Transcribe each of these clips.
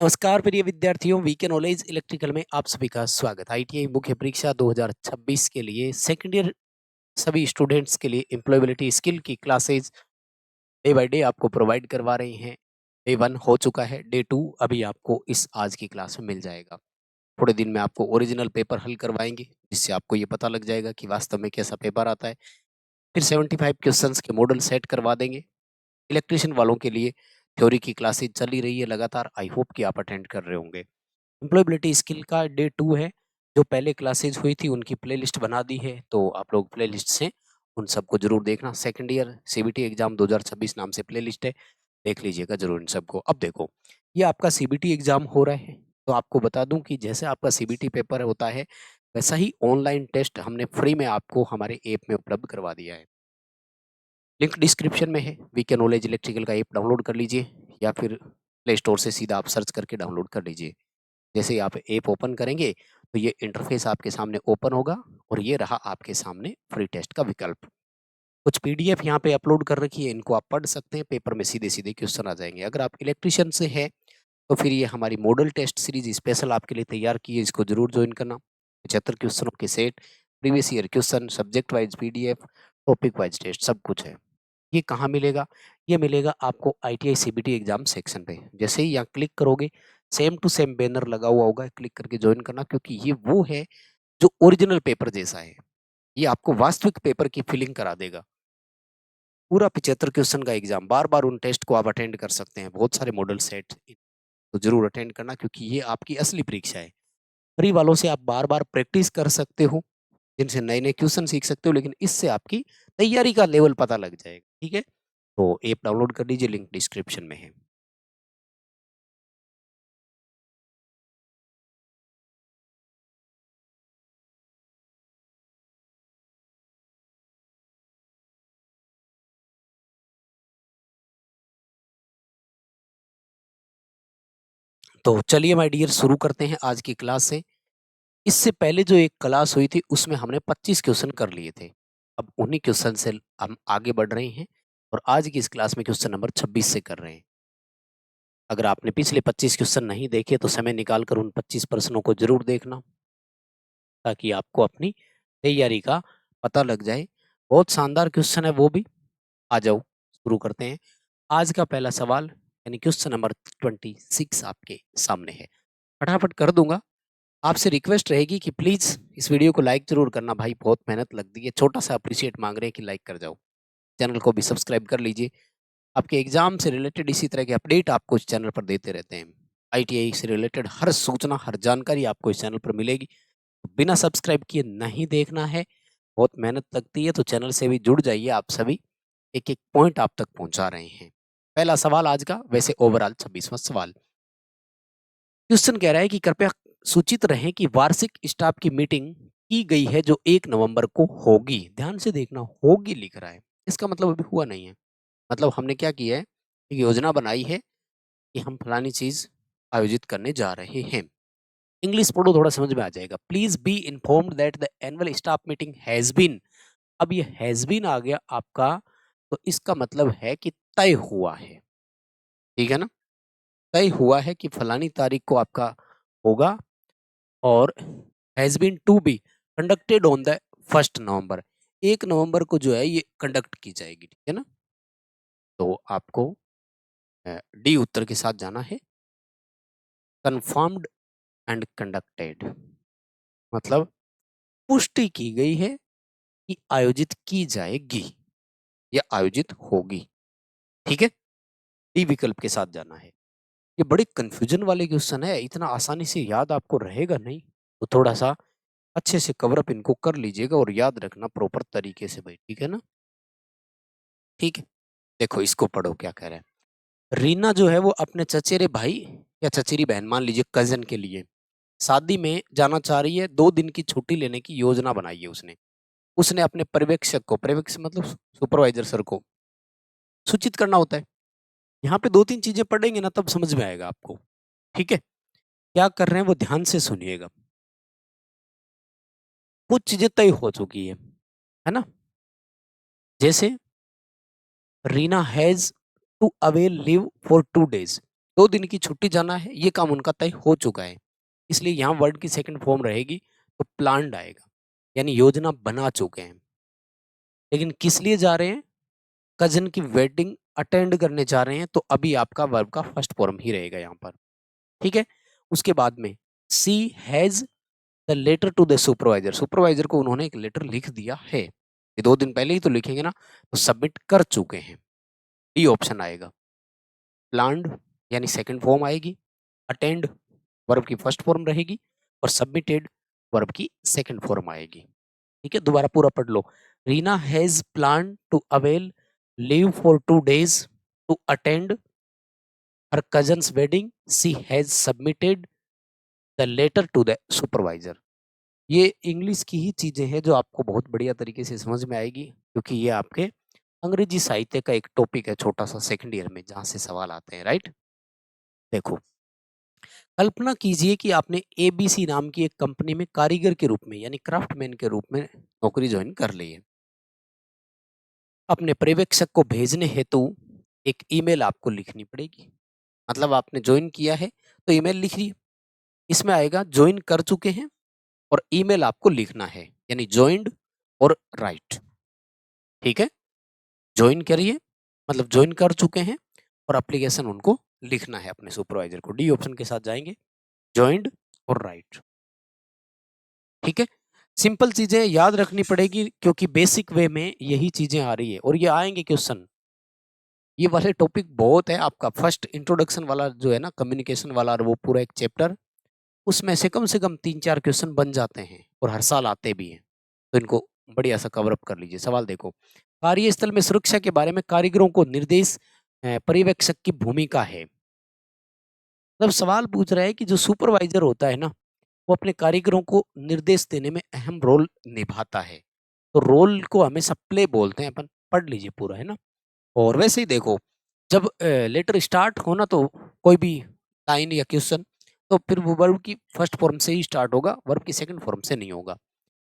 नमस्कार प्रिय विद्यार्थियों, वीके नॉलेज इलेक्ट्रिकल में आप सभी का स्वागत। आईटीआई मुख्य परीक्षा 2026 के लिए सेकंड ईयर सभी स्टूडेंट्स के लिए एम्प्लॉयबिलिटी स्किल की क्लासेज डे बाय डे आपको प्रोवाइड करवा रही हैं। डे 1 हो चुका है, डे 2 अभी आपको इस आज की क्लास में मिल जाएगा। थोड़े दिन में आपको ओरिजिनल पेपर हल करवाएंगे, जिससे आपको ये पता लग जाएगा कि वास्तव में कैसा पेपर आता है। फिर 75 क्वेश्चंस के मॉडल सेट करवा देंगे। इलेक्ट्रिशियन वालों के लिए थ्योरी की क्लासेज चली रही है लगातार। आई होप कि आप अटेंड कर रहे होंगे। एम्प्लॉयबिलिटी स्किल का डे 2 है। जो पहले क्लासेज हुई थी उनकी प्लेलिस्ट बना दी है, तो आप लोग प्लेलिस्ट से उन सबको जरूर देखना। सेकंड ईयर सीबीटी एग्जाम 2026 नाम से प्लेलिस्ट है, देख लीजिएगा जरूर इन सबको। अब देखो, ये आपका सीबीटी एग्जाम हो रहा है, तो आपको बता दूं कि जैसे आपका सीबीटी पेपर होता है, वैसा ही ऑनलाइन टेस्ट हमने फ्री में आपको हमारे ऐप में उपलब्ध करवा दिया है। लिंक डिस्क्रिप्शन में है। वीके नॉलेज इलेक्ट्रिकल का ऐप डाउनलोड कर लीजिए, या फिर प्ले स्टोर से सीधा आप सर्च करके डाउनलोड कर लीजिए। जैसे ही आप ऐप ओपन करेंगे, तो ये इंटरफेस आपके सामने ओपन होगा, और ये रहा आपके सामने फ्री टेस्ट का विकल्प। कुछ पीडीएफ यहाँ पे अपलोड कर रखी है, इनको आप पढ़ सकते हैं। पेपर में सीधे सीधे क्वेश्चन आ जाएंगे। अगर आप इलेक्ट्रिशियन से है, तो फिर ये हमारी मॉडल टेस्ट सीरीज स्पेशल आपके लिए तैयार की है, इसको जरूर ज्वाइन करना। 75 क्वेश्चनों के सेट, previous year question, subject wise PDF, topic wise test, सब कुछ है। ये कहाँ मिलेगा? ये मिलेगा आपको आईटीआई सीबीटी एग्जाम सेक्शन पे। जैसे ही यहाँ क्लिक करोगे, सेम टू सेम बैनर लगा हुआ होगा, क्लिक करके ज्वाइन करना, क्योंकि ये वो है जो ओरिजिनल पेपर जैसा है। ये आपको वास्तविक पेपर की फीलिंग करा देगा। पूरा 75 क्वेश्चन का एग्जाम, बार बार उन टेस्ट को आप अटेंड कर सकते हैं। बहुत सारे मॉडल सेट, तो जरूर अटेंड करना, क्योंकि ये आपकी असली परीक्षा है। फ्री वालों से आप बार बार प्रैक्टिस कर सकते हो, जिनसे नए नए क्वेश्चन सीख सकते हो, लेकिन इससे आपकी तैयारी का लेवल पता लग जाएगा। ठीक है, तो ऐप डाउनलोड कर लीजिए, लिंक डिस्क्रिप्शन में है। तो चलिए माय डियर, शुरू करते हैं आज की क्लास से। इससे पहले जो एक क्लास हुई थी, उसमें हमने 25 क्वेश्चन कर लिए थे। अब उन्हीं क्वेश्चन से हम आगे बढ़ रहे हैं, और आज की इस क्लास में क्वेश्चन नंबर 26 से कर रहे हैं। अगर आपने पिछले 25 क्वेश्चन नहीं देखे, तो समय निकाल कर उन 25 प्रश्नों को जरूर देखना, ताकि आपको अपनी तैयारी का पता लग जाए। बहुत शानदार क्वेश्चन है वो भी। आ जाओ, शुरू करते हैं। आज का पहला सवाल यानी क्वेश्चन नंबर 26 आपके सामने है। फटाफट कर दूंगा। आपसे रिक्वेस्ट रहेगी कि प्लीज इस वीडियो को लाइक जरूर करना भाई, बहुत मेहनत लगती है। छोटा सा अप्रिशिएट मांग रहे हैं कि लाइक कर जाओ। चैनल को भी सब्सक्राइब कर लीजिए। आपके एग्जाम से रिलेटेड इसी तरह के अपडेट आपको इस चैनल पर देते रहते हैं। आईटीआई से रिलेटेड हर सूचना, हर जानकारी आपको इस चैनल पर मिलेगी। तो बिना सब्सक्राइब किए नहीं देखना है, बहुत मेहनत लगती है। तो चैनल से भी जुड़ जाइए। आप सभी एक एक पॉइंट आप तक पहुंचा रहे हैं। पहला सवाल आज का, वैसे ओवरऑल 26वां सवाल। क्वेश्चन कह रहा है कि कृपया सूचित रहें कि वार्षिक स्टाफ की मीटिंग की गई है जो 1 नवंबर को होगी। ध्यान से देखना, होगी लिख रहा है, इसका मतलब अभी हुआ नहीं है। मतलब हमने क्या किया है, एक योजना बनाई है कि हम फलानी चीज आयोजित करने जा रहे हैं। इंग्लिश पढ़ो, थोड़ा समझ में आ जाएगा। Please be informed that the annual staff meeting has been. अब ये हैज बीन आ गया आपका, तो इसका मतलब है कि तय हुआ है। ठीक है ना, तय हुआ है कि फलानी तारीख को आपका होगा, और has been to be conducted on the 1 November. 1 नवंबर को जो है ये कंडक्ट की जाएगी। ठीक है ना, तो आपको डी उत्तर के साथ जाना है। कंफर्म्ड एंड कंडक्टेड, मतलब पुष्टि की गई है कि आयोजित की जाएगी या आयोजित होगी। ठीक है, डी विकल्प के साथ जाना है। ये बड़े कंफ्यूजन वाले क्वेश्चन है, इतना आसानी से याद आपको रहेगा नहीं, तो थोड़ा सा अच्छे से कवरअप इनको कर लीजिएगा, और याद रखना प्रॉपर तरीके से भाई। ठीक है ना, ठीक है। देखो इसको पढ़ो, क्या कह रहा है। रीना जो है वो अपने चचेरे भाई या चचेरी बहन, मान लीजिए कजन के लिए शादी में जाना चाह रही है। 2 दिन की छुट्टी लेने की योजना बनाई है उसने। उसने अपने पर्यवेक्षक को, पर्यवेक्षक मतलब सुपरवाइजर सर को सूचित करना होता है। यहाँ पे 2-3 चीजें पढ़ेंगे ना, तब समझ में आएगा आपको। ठीक है, क्या कर रहे हैं वो ध्यान से सुनिएगा। कुछ चीजें तय हो चुकी है ना। जैसे Reena has to avail leave for 2 days। 2 दिन की छुट्टी जाना है, ये काम उनका तय हो चुका है। इसलिए यहाँ वर्ड की सेकंड फॉर्म रहेगी तो प्लान्ड आएगा, यानी योजना बना चुके हैं। लेकिन किस लिए जा रहे हैं? कज़न की वेडिंग अटेंड करने जा रहे हैं, तो अभी आपका वर्ब का फर्स्ट फॉर्म ही रहेगा यहाँ पर, ठीक है? उसके बाद में she has the letter to the supervisor, supervisor को उन्होंने एक लेटर लिख दिया है। ये 2 दिन पहले ही तो लिखेंगे ना, तो सबमिट कर चुके हैं। डी ऑप्शन आएगा। प्लान्ड यानी सेकंड फॉर्म आएगी, अटेंड वर्ब की फर्स्ट फॉर्म रहेगी और सबमिटेड वर्ब की सेकंड फॉर्म आएगी। ठीक है, दोबारा पूरा पढ़ लो। Reena has plan to avail leave for 2 days to attend her cousin's wedding. She has submitted the letter to the supervisor. ये इंग्लिश की ही चीजें हैं जो आपको बहुत बढ़िया तरीके से समझ में आएगी, क्योंकि ये आपके अंग्रेजी साहित्य का एक टॉपिक है छोटा सा सेकंड ईयर में, जहां से सवाल आते हैं। राइट, देखो, कल्पना कीजिए कि आपने एबीसी नाम की एक कंपनी में कारीगर के रूप में यानी क्राफ्टमैन के रूप में नौकरी ज्वाइन कर ली है। अपने पर्यवेक्षक को भेजने हेतु एक ईमेल आपको लिखनी पड़ेगी। मतलब आपने ज्वाइन किया है तो ईमेल लिख रही, इसमें आएगा ज्वाइन कर चुके हैं और ईमेल आपको लिखना है, यानी ज्वाइंड और राइट। ठीक है, ज्वाइन करिए मतलब ज्वाइन कर चुके हैं और एप्लीकेशन उनको लिखना है अपने सुपरवाइजर को। डी ऑप्शन के साथ जाएंगे, ज्वाइंड और राइट। ठीक है, सिंपल चीजें याद रखनी पड़ेगी क्योंकि बेसिक वे में यही चीजें आ रही है और ये आएंगे क्वेश्चन। ये वाले टॉपिक बहुत है, आपका फर्स्ट इंट्रोडक्शन वाला जो है ना, कम्युनिकेशन वाला, और वो पूरा एक चैप्टर, उसमें से कम 3-4 क्वेश्चन बन जाते हैं और हर साल आते भी हैं। तो इनको बढ़िया सा कवर अप कर लीजिए। सवाल देखो, कार्यस्थल में सुरक्षा के बारे में कारीगरों को निर्देश पर्यवेक्षक की भूमिका है। मतलब सवाल पूछ रहा है कि जो सुपरवाइजर होता है ना, वो अपने कारीगरों को निर्देश देने में अहम रोल निभाता है। तो रोल को हमेशा प्ले बोलते हैं अपन, पढ़ लीजिए पूरा, है ना। और वैसे ही देखो, जब लेटर स्टार्ट हो ना, तो कोई भी लाइन या क्वेश्चन, तो फिर वो वर्ब की फर्स्ट फॉर्म से ही स्टार्ट होगा, वर्ब की सेकंड फॉर्म से नहीं होगा।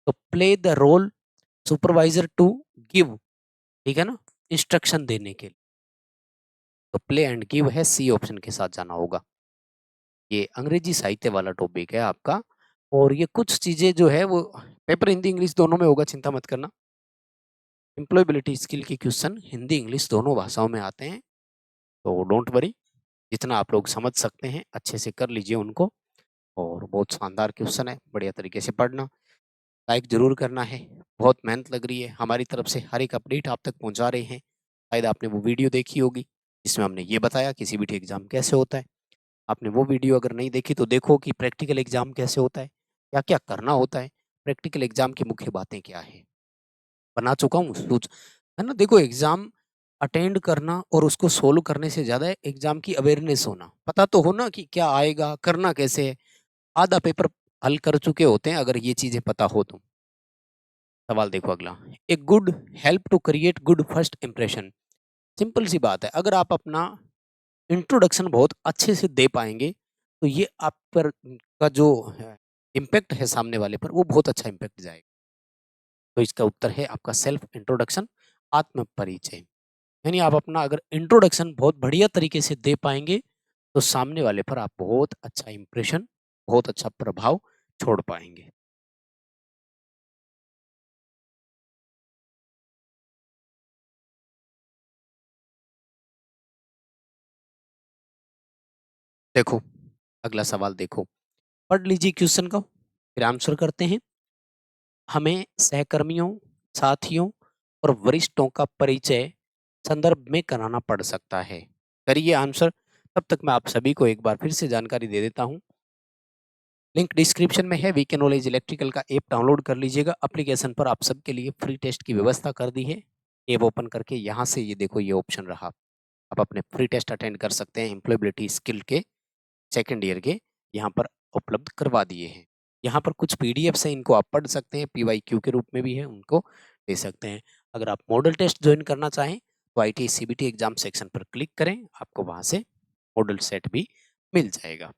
तो play the role supervisor to give, ठीक है ना, इंस्ट्रक्शन देने के लिए। तो प्ले एंड गिव है, सी ऑप्शन के साथ जाना होगा। ये अंग्रेजी साहित्य वाला टॉपिक है आपका, और ये कुछ चीजें जो है वो पेपर हिंदी इंग्लिश दोनों में होगा, चिंता मत करना। एम्प्लॉयबिलिटी स्किल के क्वेश्चन हिंदी इंग्लिश दोनों भाषाओं में आते हैं, तो डोंट वरी, जितना आप लोग समझ सकते हैं अच्छे से कर लीजिए उनको। और बहुत शानदार क्वेश्चन है, बढ़िया तरीके से पढ़ना, लाइक जरूर करना है। बहुत मेहनत लग रही है, हमारी तरफ से हर एक अपडेट आप तक पहुंचा रहे हैं। शायद आपने वो वीडियो देखी होगी जिसमें हमने ये बताया कि सीबीटी एग्जाम कैसे होता है। आपने वो वीडियो अगर नहीं देखी तो देखो कि प्रैक्टिकल एग्जाम कैसे होता है, क्या क्या करना होता है, प्रैक्टिकल एग्जाम की मुख्य बातें क्या है, बना चुका हूँ सूच, है ना। देखो, एग्जाम अटेंड करना और उसको सोल्व करने से ज्यादा एग्जाम की अवेयरनेस होना, पता तो हो ना कि क्या आएगा, करना कैसे है। आधा पेपर हल कर चुके होते हैं अगर ये चीजें पता हो तो। सवाल देखो अगला, a good help to create good first impression. Simple सी बात है, अगर आप अपना इंट्रोडक्शन बहुत अच्छे से दे पाएंगे तो ये आप पर का जो इम्पैक्ट है सामने वाले पर, वो बहुत अच्छा इम्पैक्ट जाएगा। तो इसका उत्तर है आपका सेल्फ इंट्रोडक्शन, आत्म परिचय। यानी आप अपना अगर इंट्रोडक्शन बहुत बढ़िया तरीके से दे पाएंगे तो सामने वाले पर आप बहुत अच्छा इंप्रेशन, बहुत अच्छा प्रभाव छोड़ पाएंगे। देखो, अगला सवाल देखो, पढ़ लीजिए क्वेश्चन को, फिर आंसर करते हैं। हमें सहकर्मियों, साथियों और वरिष्ठों का परिचय संदर्भ में कराना पड़ सकता है। करिए आंसर, तब तक मैं आप सभी को एक बार फिर से जानकारी दे देता हूं। लिंक डिस्क्रिप्शन में है, वीके नॉलेज इलेक्ट्रिकल का ऐप डाउनलोड कर लीजिएगा। एप्लीकेशन पर आप सबके लिए फ्री टेस्ट की व्यवस्था कर दी है। ऐप ओपन करके यहाँ से ये देखो, ये ऑप्शन रहा, आप अपने फ्री टेस्ट अटेंड कर सकते हैं। एम्प्लॉयबिलिटी स्किल के सेकेंड ईयर के यहाँ पर उपलब्ध करवा दिए हैं। यहाँ पर कुछ पीडीएफ्स हैं, इनको आप पढ़ सकते हैं, पीवाईक्यू के रूप में भी है, उनको दे सकते हैं। अगर आप मॉडल टेस्ट ज्वाइन करना चाहें तो आईटी सीबीटी एग्जाम सेक्शन पर क्लिक करें, आपको वहाँ से मॉडल सेट भी मिल जाएगा।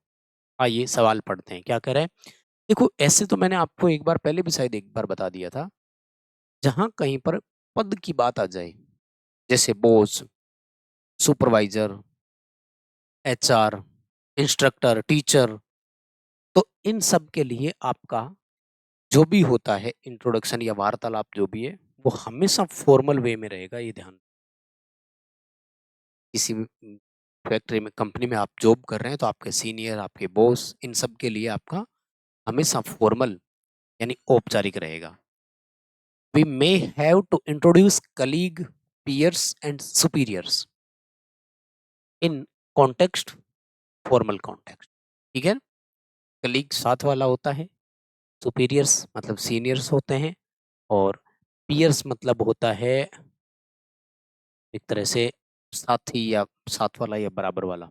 आइए सवाल पढ़ते हैं, क्या कह रहे हैं। देखो, ऐसे तो मैंने आपको एक बार पहले भी शायद एक बार बता दिया था। जहाँ कहीं पर पद की बात आ जाए, जैसे boss, supervisor, HR, instructor, teacher, तो इन सब के लिए आपका जो भी होता है इंट्रोडक्शन या वार्तालाप जो भी है, वो हमेशा फॉर्मल वे में रहेगा, ये ध्यान। किसी भी फैक्ट्री में, कंपनी में आप जॉब कर रहे हैं तो आपके सीनियर, आपके बॉस, इन सब के लिए आपका हमेशा फॉर्मल यानी औपचारिक रहेगा। We may have to introduce colleague, peers and superiors in context, formal context. ठीक है, कलीग साथ वाला होता है, सुपीरियर्स मतलब सीनियर्स होते हैं, और पीयर्स मतलब होता है एक तरह से साथी या साथ वाला या बराबर वाला।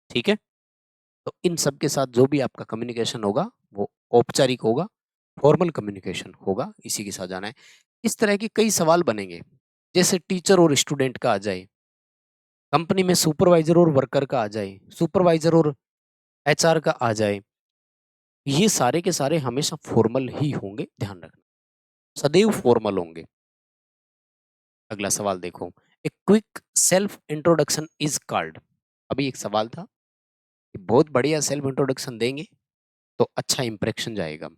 ठीक है, तो इन सब के साथ जो भी आपका कम्युनिकेशन होगा वो औपचारिक होगा, फॉर्मल कम्युनिकेशन होगा, इसी के साथ जाना है। इस तरह के कई सवाल बनेंगे, जैसे टीचर और स्टूडेंट का आ जाए, कंपनी में सुपरवाइजर और वर्कर का आ जाए, सुपरवाइजर और एचआर का आ जाए, ये सारे के सारे हमेशा फॉर्मल ही होंगे, ध्यान रखना, सदैव फॉर्मल होंगे। अगला सवाल देखो, a quick self introduction is called. अभी एक सवाल था कि बहुत बढ़िया सेल्फ इंट्रोडक्शन देंगे तो अच्छा इंप्रेशन जाएगा।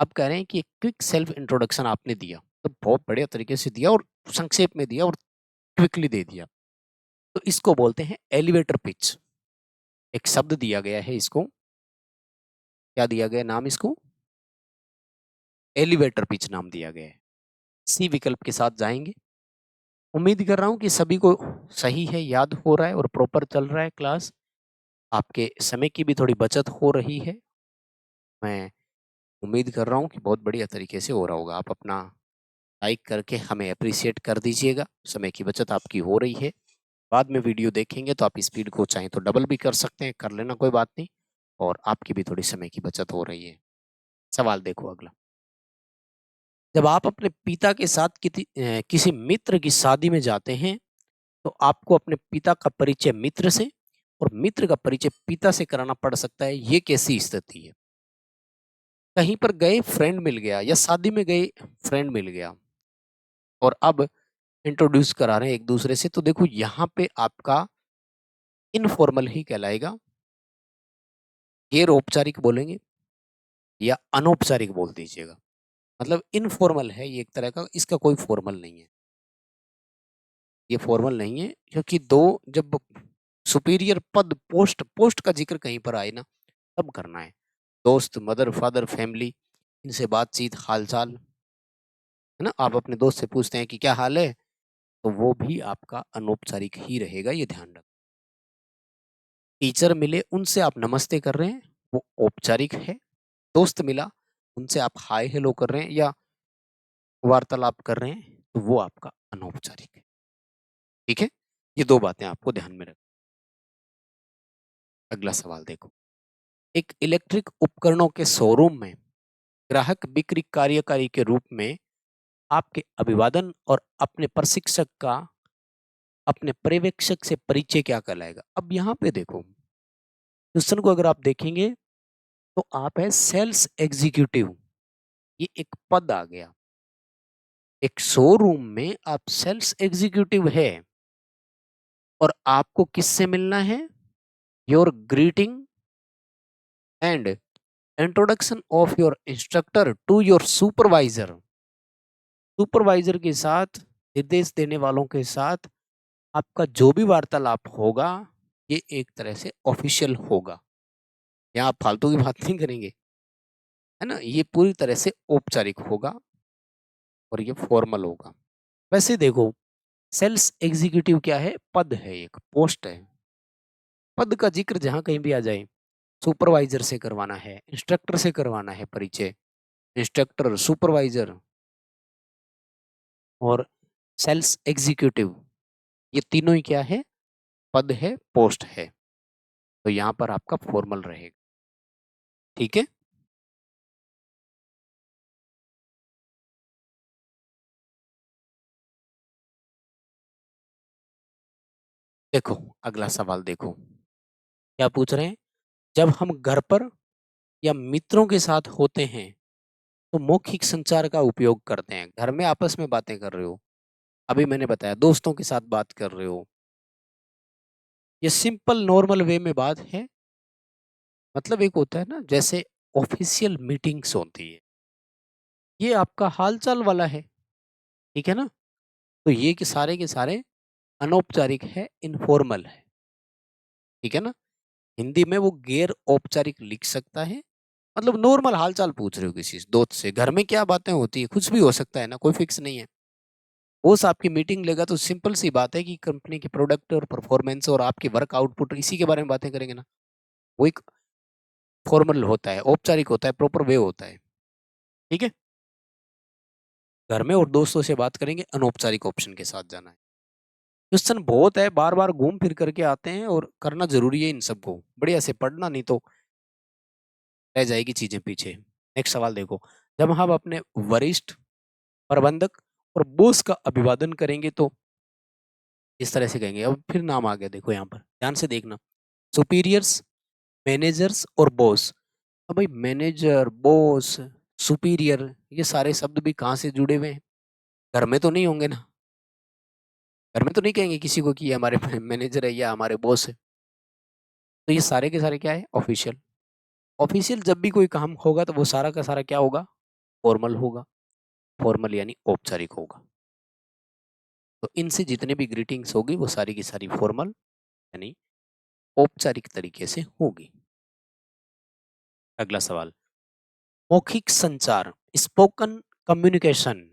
अब कह रहे हैं कि क्विक सेल्फ इंट्रोडक्शन आपने दिया तो बहुत बढ़िया तरीके से दिया और संक्षेप में दिया और क्विकली दे दिया, तो इसको बोलते हैं एलिवेटर पिच। एक शब्द दिया गया है, इसको क्या दिया गया नाम, इसको एलिवेटर पिच नाम दिया गया है। सी विकल्प के साथ जाएंगे। उम्मीद कर रहा हूं कि सभी को सही है, याद हो रहा है और प्रॉपर चल रहा है क्लास। आपके समय की भी थोड़ी बचत हो रही है। मैं उम्मीद कर रहा हूं कि बहुत बढ़िया तरीके से हो रहा होगा। आप अपना लाइक करके हमें अप्रिशिएट कर दीजिएगा, समय की बचत आपकी हो रही है। बाद में वीडियो देखेंगे तो आप स्पीड को चाहें तो डबल भी कर सकते हैं, कर लेना कोई बात नहीं, और आपकी भी थोड़ी समय की बचत हो रही है। सवाल देखो अगला, जब आप अपने पिता के साथ किसी मित्र की शादी में जाते हैं तो आपको अपने पिता का परिचय मित्र से और मित्र का परिचय पिता से कराना पड़ सकता है, ये कैसी स्थिति है? कहीं पर गए फ्रेंड मिल गया या शादी में गए फ्रेंड मिल गया और अब इंट्रोड्यूस करा रहे हैं एक दूसरे से, तो देखो यहाँ पे आपका इनफॉर्मल ही कहलाएगा, गैर औपचारिक बोलेंगे या अनौपचारिक बोल दीजिएगा। मतलब इनफॉर्मल है ये एक तरह का, इसका कोई फॉर्मल नहीं है, ये फॉर्मल नहीं है, क्योंकि दो जब सुपीरियर पद, पोस्ट पोस्ट का जिक्र कहीं पर आए ना, तब करना है। दोस्त, मदर, फादर, फैमिली, इनसे बातचीत, हालचाल, है ना, आप अपने दोस्त से पूछते हैं कि क्या हाल है, तो वो भी आपका अनौपचारिक ही रहेगा, ये ध्यान रख। टीचर मिले उनसे आप नमस्ते कर रहे हैं, वो औपचारिक है। दोस्त मिला उनसे आप हाय हेलो कर रहे हैं या वार्तालाप कर रहे हैं, तो वो आपका अनौपचारिक है। ठीक है, ये दो बातें आपको ध्यान में रख। अगला सवाल देखो, एक इलेक्ट्रिक उपकरणों के शोरूम में ग्राहक बिक्री कार्यकारी के रूप में आपके अभिवादन और अपने प्रशिक्षक का अपने पर्यवेक्षक से परिचय क्या कहलाएगा? अब यहाँ पे देखो, क्वेश्चन को अगर आप देखेंगे तो आप है सेल्स एग्जीक्यूटिव, ये एक पद आ गया। एक शोरूम में आप सेल्स एग्जीक्यूटिव है और आपको किससे मिलना है? Your greeting and introduction of your instructor to your supervisor. Supervisor के साथ, निर्देश देने वालों के साथ आपका जो भी वार्तालाप होगा, ये एक तरह से ऑफिशियल होगा। यहाँ आप फालतू की बात नहीं करेंगे, है ना, ये पूरी तरह से औपचारिक होगा और ये फॉर्मल होगा। वैसे देखो, सेल्स एग्जीक्यूटिव क्या है? पद है, एक पोस्ट है। पद का जिक्र जहां कहीं भी आ जाए, सुपरवाइजर से करवाना है, इंस्ट्रक्टर से करवाना है परिचय, इंस्ट्रक्टर, सुपरवाइजर और सेल्स एग्जीक्यूटिव, ये तीनों ही क्या है? पद है, पोस्ट है, तो यहाँ पर आपका फॉर्मल रहेगा। ठीक है, देखो अगला सवाल देखो, क्या पूछ रहे हैं? जब हम घर पर या मित्रों के साथ होते हैं तो मौखिक संचार का उपयोग करते हैं। घर में आपस में बातें कर रहे हो, अभी मैंने बताया दोस्तों के साथ बात कर रहे हो, ये सिंपल नॉर्मल वे में बात है। मतलब एक होता है ना, जैसे ऑफिशियल मीटिंग्स होती है, ये आपका हालचाल वाला है, ठीक है ना? तो ये के सारे अनौपचारिक है, इनफॉर्मल है, ठीक है ना? हिंदी में वो गैर औपचारिक लिख सकता है। मतलब नॉर्मल हालचाल पूछ रहे हो किसी दोस्त से, घर में क्या बातें होती है, कुछ भी हो सकता है ना, कोई फिक्स नहीं है। बॉस आपकी मीटिंग लेगा तो सिंपल सी बात है कि कंपनी के प्रोडक्ट और परफॉर्मेंस और आपके वर्क आउटपुट, इसी के बारे में बातें करेंगे ना। वो एक फॉर्मल होता है, औपचारिक होता है, प्रॉपर वे होता है, ठीक है? घर में और दोस्तों से बात करेंगे, अनौपचारिक ऑप्शन के साथ जाना है। क्वेश्चन बहुत है, बार बार घूम फिर करके आते हैं और करना जरूरी है इन सबको बढ़िया से पढ़ना, नहीं तो रह जाएगी चीजें पीछे। नेक्स्ट सवाल देखो, जब हम अपने वरिष्ठ, प्रबंधक और बॉस का अभिवादन करेंगे तो इस तरह से कहेंगे। अब फिर नाम आ गया, देखो यहाँ पर ध्यान से देखना, सुपीरियर्स, मैनेजर्स और बॉस। अब भाई मैनेजर, बॉस, सुपीरियर, ये सारे शब्द भी कहाँ से जुड़े हुए हैं? घर में तो नहीं होंगे ना। घर में तो नहीं कहेंगे किसी को कि ये हमारे मैनेजर है या हमारे बॉस है। तो ये सारे के सारे क्या है? ऑफिशियल। ऑफिशियल जब भी कोई काम होगा तो वो सारा का सारा क्या होगा? फॉर्मल होगा। फॉर्मल यानी औपचारिक होगा। तो इनसे जितने भी ग्रीटिंग्स होगी वो सारी की सारी फॉर्मल यानी औपचारिक तरीके से होगी। अगला सवाल, मौखिक संचार, स्पोकन कम्युनिकेशन।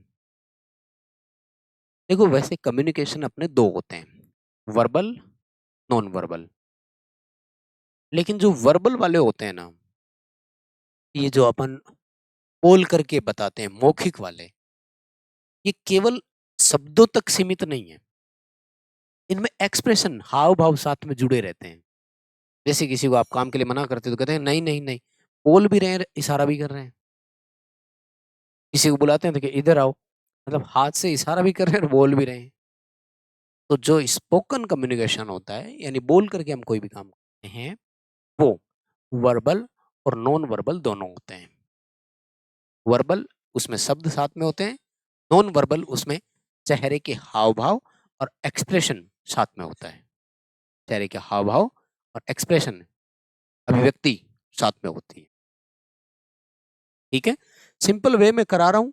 देखो वैसे कम्युनिकेशन अपने दो होते हैं, वर्बल, नॉन वर्बल। लेकिन जो वर्बल वाले होते हैं ना, ये जो अपन बोल करके बताते हैं, मौखिक वाले, ये केवल शब्दों तक सीमित नहीं है। इनमें एक्सप्रेशन, हाव भाव साथ में जुड़े रहते हैं। जैसे किसी को आप काम के लिए मना करते हो तो कहते हैं नहीं नहीं नहीं, बोल भी रहे हैं, इशारा भी कर रहे हैं। किसी को बुलाते हैं तो कि इधर आओ, मतलब हाथ से इशारा भी कर रहे हैं और बोल भी रहे हैं। तो जो स्पोकन कम्युनिकेशन होता है, यानी बोल करके हम कोई भी काम करते हैं, वो वर्बल और नॉन वर्बल दोनों होते हैं। वर्बल उसमें शब्द साथ में होते हैं, नॉन वर्बल उसमें चेहरे के हाव भाव और एक्सप्रेशन साथ में होता है। चेहरे के हाव भाव और एक्सप्रेशन, अभिव्यक्ति साथ में होती है, ठीक है? सिंपल वे में करा रहा हूं,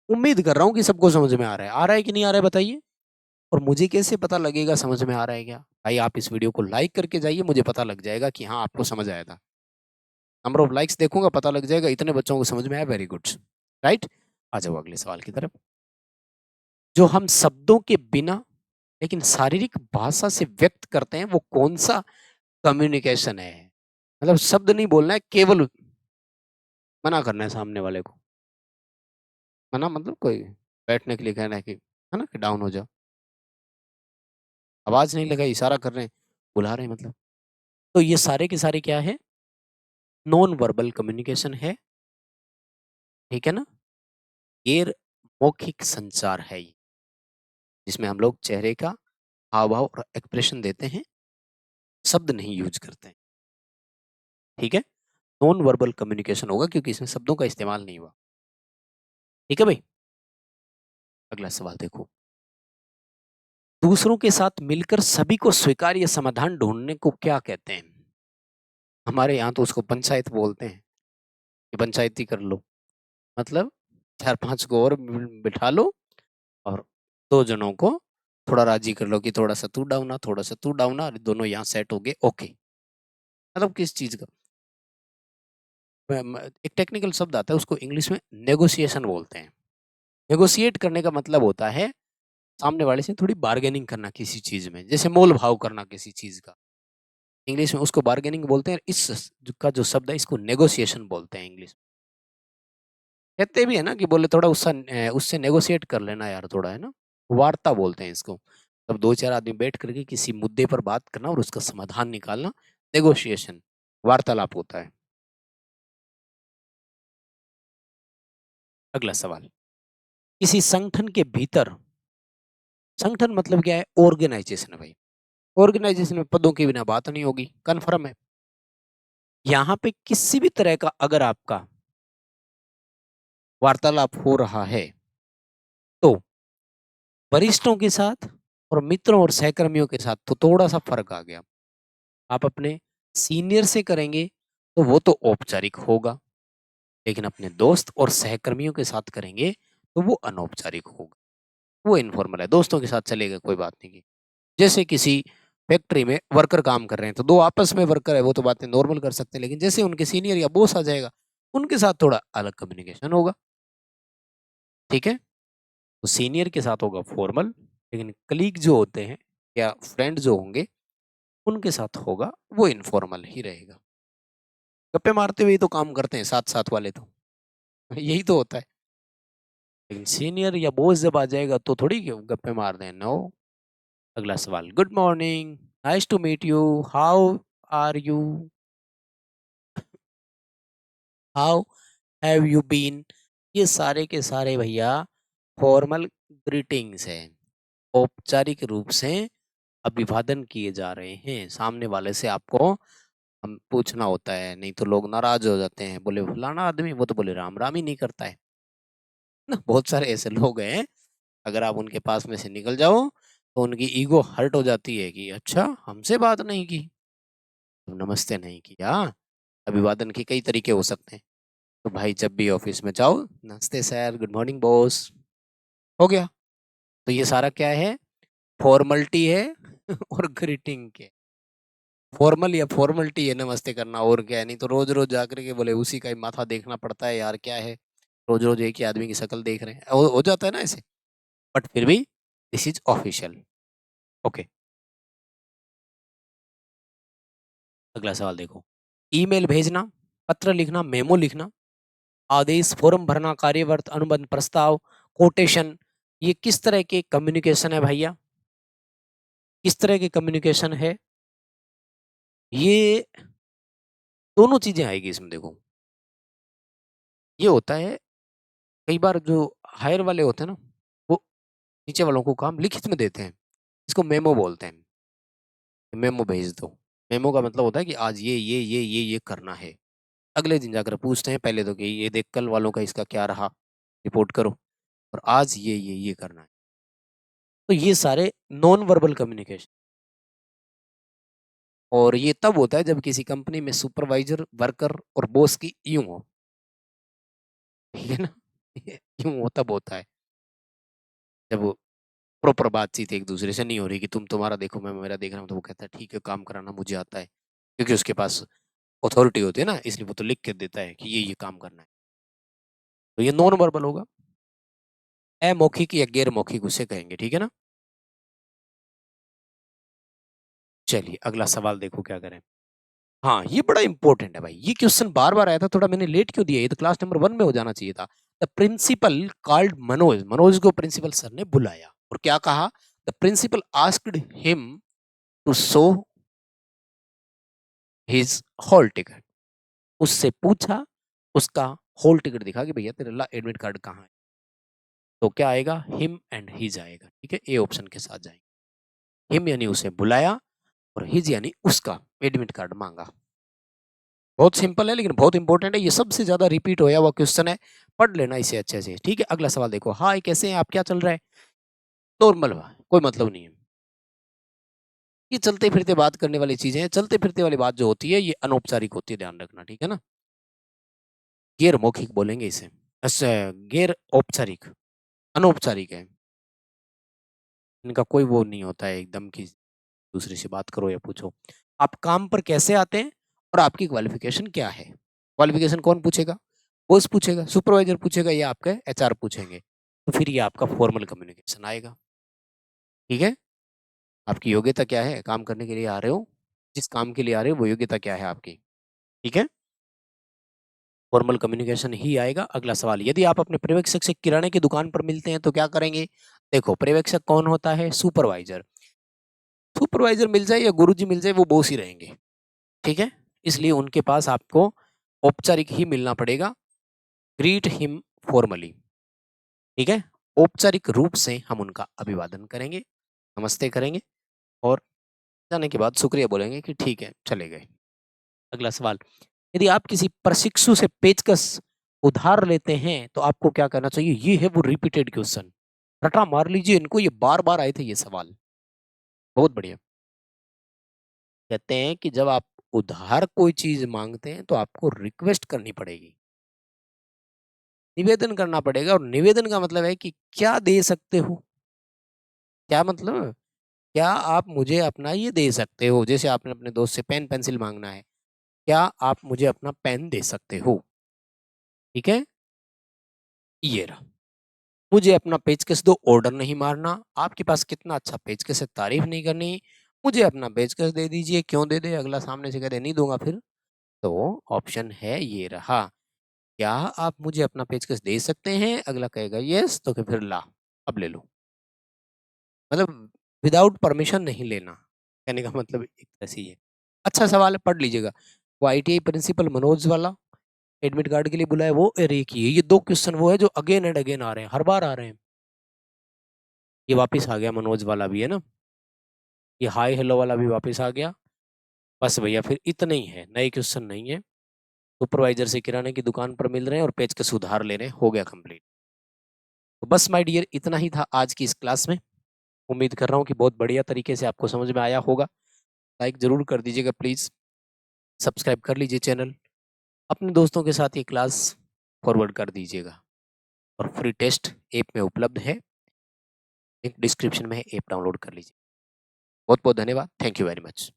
उम्मीद कर रहा हूं कि सबको समझ में आ रहा है कि नहीं आ रहा है बताइए। और मुझे कैसे पता लगेगा समझ में आ रहा है क्या? भाई आप इस वीडियो को लाइक करके जाइए, मुझे पता लग जाएगा कि हाँ आपको समझ आया था। नंबर ऑफ लाइक्स देखूंगा, पता लग जाएगा इतने बच्चों को समझ में आया, वेरी गुड, राइट। आ जाओ अगले सवाल की तरफ। जो हम शब्दों के बिना लेकिन शारीरिक भाषा से व्यक्त करते हैं, वो कौन सा कम्युनिकेशन है? मतलब शब्द नहीं बोलना है, केवल मना करना है सामने वाले को। मना मतलब कोई बैठने के लिए कहना है कि, है ना, कि डाउन हो जाओ। आवाज नहीं लगाई, इशारा कर रहे हैं, बुला रहे हैं मतलब। तो ये सारे के सारे क्या है? नॉन वर्बल कम्युनिकेशन है, ठीक है ना? गैर मौखिक संचार है ये, जिसमें हम लोग चेहरे का हाव भाव और एक्सप्रेशन देते हैं, शब्द नहीं यूज करते हैं, ठीक है? नॉन वर्बल कम्युनिकेशन होगा क्योंकि इसमें शब्दों का इस्तेमाल नहीं हुआ, ठीक है भाई। अगला सवाल देखो, दूसरों के साथ मिलकर सभी को स्वीकार्य समाधान ढूंढने को क्या कहते हैं? हमारे यहाँ तो उसको पंचायत बोलते हैं, कि पंचायती कर लो। मतलब 4-5 को और बिठा लो और 2 जनों को थोड़ा राजी कर लो कि थोड़ा सा तू डाउन आ, थोड़ा सा तू डाउन आ, दोनों यहाँ सेट हो गए, ओके। मतलब किस चीज का? एक टेक्निकल शब्द आता है, उसको इंग्लिश में नेगोशिएशन बोलते हैं। नेगोशिएट करने का मतलब होता है सामने वाले से थोड़ी बार्गेनिंग करना किसी चीज में, जैसे मोल भाव करना किसी चीज का। इंग्लिश में उसको बार्गेनिंग बोलते हैं। का जो शब्द है इसको नेगोशिएशन बोलते हैं इंग्लिश। कहते भी है ना कि बोले थोड़ा उससे उससे नेगोशिएट कर लेना यार थोड़ा, है ना। वार्ता बोलते हैं इसको। तब 2-4 आदमी बैठ करके किसी मुद्दे पर बात करना और उसका समाधान निकालना, नेगोशिएशन, वार्तालाप होता है। अगला सवाल, किसी संगठन के भीतर, संगठन मतलब क्या है? ऑर्गेनाइजेशन है भाई। ऑर्गेनाइजेशन में पदों के बिना बात नहीं होगी, कन्फर्म है। यहाँ पे किसी भी तरह का अगर आपका वार्तालाप हो रहा है तो वरिष्ठों के साथ और मित्रों और सहकर्मियों के साथ तो थोड़ा सा फर्क आ गया। आप अपने सीनियर से करेंगे तो वो तो औपचारिक होगा, लेकिन अपने दोस्त और सहकर्मियों के साथ करेंगे तो वो अनौपचारिक होगा, वो इनफॉर्मल है, दोस्तों के साथ चलेगा, कोई बात नहीं की। जैसे किसी फैक्ट्री में वर्कर काम कर रहे हैं तो दो आपस में वर्कर है वो तो बातें नॉर्मल कर सकते हैं, लेकिन जैसे उनके सीनियर या बॉस आ जाएगा उनके साथ थोड़ा अलग कम्युनिकेशन होगा। ठीक है, तो सीनियर के साथ होगा फॉर्मल, लेकिन कलीग जो होते हैं या फ्रेंड जो होंगे उनके साथ होगा वो इनफॉर्मल ही रहेगा। गप्पे मारते हुए ही तो काम करते हैं साथ साथ वाले तो यही तो होता है। लेकिन सीनियर या बॉस जब आ जाएगा तो थोड़ी गप्पे मार दें, नो। अगला सवाल, good morning, nice to meet you, how are you, how have you been, ये सारे के सारे भैया फॉर्मल ग्रीटिंग्स हैं, औपचारिक रूप से अभिवादन किए जा रहे हैं। सामने वाले से आपको हम पूछना होता है, नहीं तो लोग नाराज हो जाते हैं, बोले फलाना आदमी, वो तो बोले राम राम ही नहीं करता है ना। बहुत सारे ऐसे लोग हैं, अगर आप उनके पास में से निकल जाओ तो उनकी ईगो हर्ट हो जाती है कि अच्छा हमसे बात नहीं की, नमस्ते नहीं किया। अभिवादन के कई तरीके हो सकते हैं, तो भाई जब भी ऑफिस में जाओ, नमस्ते सर, गुड मॉर्निंग बॉस, हो गया। तो ये सारा क्या है, फॉर्मलिटी है और ग्रीटिंग के, फॉर्मल या फॉर्मलिटी है नमस्ते करना, और क्या है। नहीं तो रोज रोज जाकर के बोले उसी का ही माथा देखना पड़ता है यार, क्या है रोज रोज एक ही आदमी की शक्ल देख रहे हैं, हो जाता है ना ऐसे। बट फिर भी दिस इज ऑफिशियल। ओके, अगला सवाल देखो, ईमेल भेजना, पत्र लिखना, मेमो लिखना, आदेश, फॉर्म भरना, कार्यवर्त, अनुबंध, प्रस्ताव, कोटेशन, ये किस तरह के कम्युनिकेशन है भैया, किस तरह के कम्युनिकेशन है। ये दोनों चीजें आएगी इसमें। देखो, ये होता है कई बार जो हायर वाले होते हैं ना, वो नीचे वालों को काम लिखित में देते हैं, इसको मेमो बोलते हैं, मेमो भेज दो। मेमो का मतलब होता है कि आज ये करना है। अगले दिन जाकर पूछते हैं पहले तो कि ये देख कल वालों का इसका क्या रहा, रिपोर्ट करो, और आज ये करना है। तो ये सारे नॉन वर्बल कम्युनिकेशन, और ये तब होता है जब किसी कंपनी में सुपरवाइजर, वर्कर और बॉस की यूं हो, ठीक है ना यूं हो तब होता है, जब प्रॉपर बातचीत एक दूसरे से नहीं हो रही कि तुम तुम्हारा देखो मैं मेरा देख रहा हूँ, तो वो कहता है ठीक है काम कराना मुझे आता है, क्योंकि उसके पास अथॉरिटी होती है ना, इसलिए वो तो लिख के देता है कि ये काम करना है। तो ये नॉन वर्बल होगा। अमौखिक या गैर मौखिक उसे कहेंगे, ठीक है ना। चलिए अगला सवाल देखो क्या करें। हाँ, ये बड़ा इंपॉर्टेंट है भाई, ये क्वेश्चन बार बार आया था, थोड़ा मैंने लेट क्यों दिया, ये तो क्लास नंबर 1 में हो जाना चाहिए था। The principal called Manoj, Manoj को प्रिंसिपल सर ने बुलाया और क्या कहा, the principal asked him to show his hall ticket, उससे पूछा उसका हॉल टिकट दिखा कि भैया तेरा एडमिट कार्ड कहाँ है। तो क्या आएगा, हिम एंड हिज आएगा, ठीक है, ए ऑप्शन के साथ जाएंगे। हिम यानी उसे बुलाया और हिज यानी उसका एडमिट कार्ड मांगा। बहुत सिंपल है लेकिन बहुत इंपॉर्टेंट है, ये सबसे ज्यादा रिपीट होया हुआ क्वेश्चन है, पढ़ लेना इसे अच्छे से, ठीक है। अगला सवाल देखो, हाय कैसे हैं आप, क्या चल रहा है, नॉर्मल, कोई मतलब नहीं है। ये चलते फिरते बात करने वाली चीजें हैं, चलते फिरते वाली बात जो होती है ये अनौपचारिक होती है, ध्यान रखना, ठीक है ना। गैर मौखिक बोलेंगे इसे, अच्छा, गैर औपचारिक, अनौपचारिक है, इनका कोई वो नहीं होता है एकदम कि दूसरे से बात करो या पूछो। आप काम पर कैसे आते हैं और आपकी क्वालिफिकेशन क्या है, क्वालिफिकेशन कौन पूछेगा, बॉस पूछेगा, सुपरवाइजर पूछेगा या आपका एचआर पूछेंगे, तो फिर ये आपका फॉर्मल कम्युनिकेशन आएगा, ठीक है। आपकी योग्यता क्या है, काम करने के लिए आ रहे हो, जिस काम के लिए आ रहे हो वो योग्यता क्या है आपकी, ठीक है, फॉर्मल कम्युनिकेशन ही आएगा। अगला सवाल, यदि आप अपने पर्यवेक्षक से किराने की दुकान पर मिलते हैं तो क्या करेंगे। देखो, पर्यवेक्षक कौन होता है, सुपरवाइजर, सुपरवाइजर मिल जाए या गुरुजी मिल जाए वो बॉस ही रहेंगे, ठीक है, इसलिए उनके पास आपको औपचारिक ही मिलना पड़ेगा, ग्रीट हिम फॉर्मली, ठीक है। औपचारिक रूप से हम उनका अभिवादन करेंगे, नमस्ते करेंगे, और जाने के बाद शुक्रिया बोलेंगे कि ठीक है चले गए। अगला सवाल, यदि आप किसी प्रशिक्षु से पेचकस उधार लेते हैं तो आपको क्या करना चाहिए, ये है वो रिपीटेड क्वेश्चन, रटा मार लीजिए इनको, ये बार बार आए थे ये सवाल, बहुत बढ़िया। कहते हैं कि जब आप उधार कोई चीज मांगते हैं तो आपको रिक्वेस्ट करनी पड़ेगी, निवेदन करना पड़ेगा। और निवेदन का मतलब है कि क्या दे सकते हो। क्या मतलब, क्या आप मुझे अपना ये दे सकते हो। जैसे आपने अपने दोस्त से पेन पेंसिल मांगना है, क्या आप मुझे अपना पेन दे सकते हो। ठीक है, ये रहा। मुझे अपना पेचकस दो, ऑर्डर नहीं मारना। आपके पास कितना अच्छा पेचकस है, तारीफ नहीं करनी। मुझे अपना पेचकस दे दीजिए। क्यों दे दे, अगला सामने से कह दे नहीं दूंगा फिर। तो ऑप्शन है ये रहा, क्या आप मुझे अपना पेचकस दे सकते हैं। अगला कहेगा यस, तो फिर ला, अब ले लो। मतलब विदाउट परमिशन नहीं लेना, कहने का मतलब एक तरह से ये। अच्छा सवाल है, पढ़ लीजिएगा। वो आईटीआई प्रिंसिपल मनोज वाला एडमिट कार्ड के लिए बुलाया, वो अरे की ये दो क्वेश्चन वो है जो अगेन एंड अगेन आ रहे हैं, हर बार आ रहे हैं। ये वापस आ गया मनोज वाला भी, है ना। ये हाय हेलो वाला भी वापस आ गया। बस भैया फिर इतने ही है, नए क्वेश्चन नहीं है। सुपरवाइजर से किराने की दुकान पर मिल रहे हैं और पेज के सुधार ले रहे हैं, हो गया कंप्लीट। तो बस माय डियर, इतना ही था आज की इस क्लास में। उम्मीद कर रहा हूँ कि बहुत बढ़िया तरीके से आपको समझ में आया होगा। लाइक जरूर कर दीजिएगा प्लीज, सब्सक्राइब कर लीजिए चैनल, अपने दोस्तों के साथ ये क्लास फॉरवर्ड कर दीजिएगा। और फ्री टेस्ट ऐप में उपलब्ध है, लिंक डिस्क्रिप्शन में है, ऐप डाउनलोड कर लीजिए। बहुत बहुत धन्यवाद, थैंक यू वेरी मच।